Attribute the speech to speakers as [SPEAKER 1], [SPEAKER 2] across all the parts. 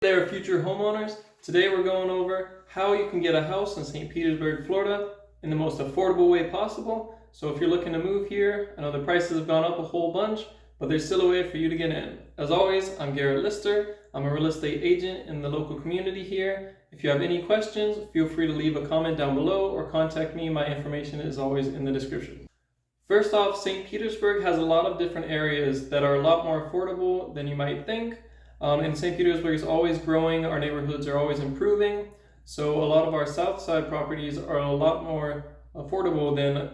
[SPEAKER 1] There, future homeowners. Today we're going over how you can get a house in St. Petersburg, Florida in the most affordable way possible. So if you're looking to move here, I know the prices have gone up a whole bunch, but there's still a way for you to get in. As always, I'm Garrett Lister. I'm a real estate agent in the local community here. If you have any questions, feel free to leave a comment down below or contact me. My information is always in the description. First off, St. Petersburg has a lot of different areas that are a lot more affordable than you might think. And St. Petersburg is always growing, our neighborhoods are always improving, so a lot of our south side properties are a lot more affordable than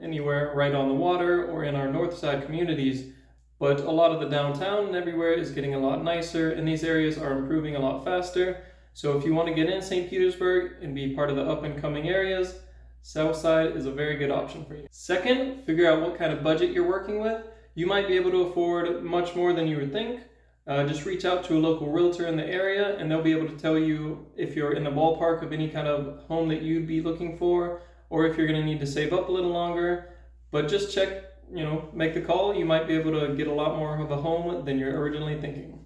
[SPEAKER 1] anywhere right on the water or in our north side communities. But a lot of the downtown and everywhere is getting a lot nicer, and these areas are improving a lot faster. So if you want to get in St. Petersburg and be part of the up and coming areas, south side is a very good option for you. Second, figure out what kind of budget you're working with. You might be able to afford much more than you would think. Just reach out to a local realtor in the area and they'll be able to tell you if you're in the ballpark of any kind of home that you'd be looking for, or if you're going to need to save up a little longer. But just check, make the call. You might be able to get a lot more of a home than you're originally thinking.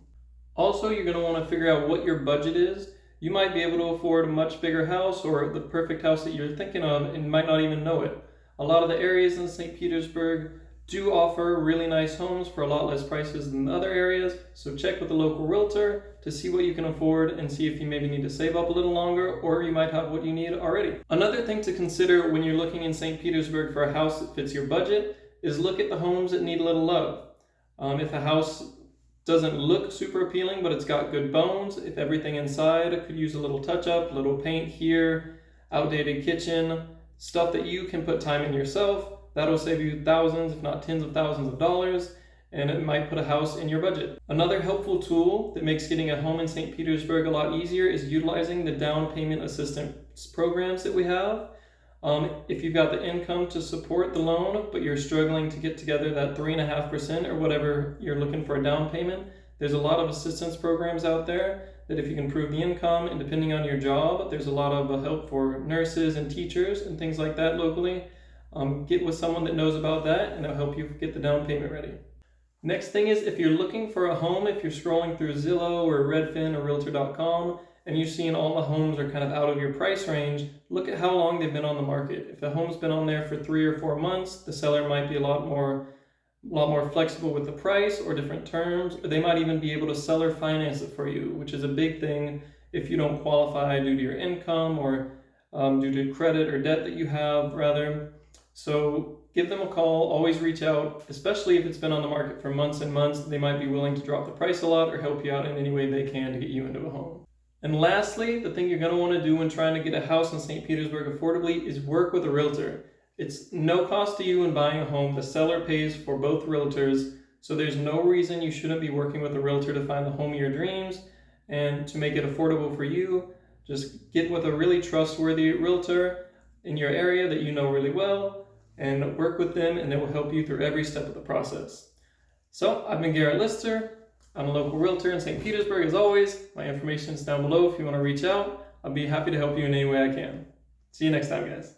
[SPEAKER 1] Also, you're going to want to figure out what your budget is. You might be able to afford a much bigger house or the perfect house that you're thinking of and might not even know it. A lot of the areas in St. Petersburg do offer really nice homes for a lot less prices than other areas, so check with the local realtor to see what you can afford and see if you maybe need to save up a little longer, or you might have what you need already. Another thing to consider when you're looking in St. Petersburg for a house that fits your budget is look at the homes that need a little love. If a house doesn't look super appealing but it's got good bones, if everything inside could use a little touch up, little paint here, outdated kitchen, stuff that you can put time in yourself, that'll save you thousands, if not tens of thousands of dollars, and it might put a house in your budget. Another helpful tool that makes getting a home in St. Petersburg a lot easier is utilizing the down payment assistance programs that we have. If you've got the income to support the loan, but you're struggling to get together that 3.5% or whatever you're looking for a down payment, there's a lot of assistance programs out there that if you can prove the income, and depending on your job, there's a lot of help for nurses and teachers and things like that locally. Get with someone that knows about that and they'll help you get the down payment ready. Next thing is, if you're looking for a home, if you're scrolling through Zillow or Redfin or Realtor.com and you're seeing all the homes are kind of out of your price range, look at how long they've been on the market. If a home's been on there for 3 or 4 months, the seller might be a lot more flexible with the price or different terms, or they might even be able to seller finance it for you, which is a big thing if you don't qualify due to your income or due to credit or debt that you have rather. So give them a call, always reach out, especially if it's been on the market for months and months. They might be willing to drop the price a lot or help you out in any way they can to get you into a home. And lastly, the thing you're going to want to do when trying to get a house in St. Petersburg affordably is work with a realtor. It's no cost to you in buying a home. The seller pays for both realtors, so there's no reason you shouldn't be working with a realtor to find the home of your dreams and to make it affordable for you. Just get with a really trustworthy realtor in your area that you know really well, and work with them, and they will help you through every step of the process. So I've been Garrett Lister. I'm a local realtor in St. Petersburg. As always, my information is down below if you want to reach out. I'll be happy to help you in any way I can. See you next time, guys.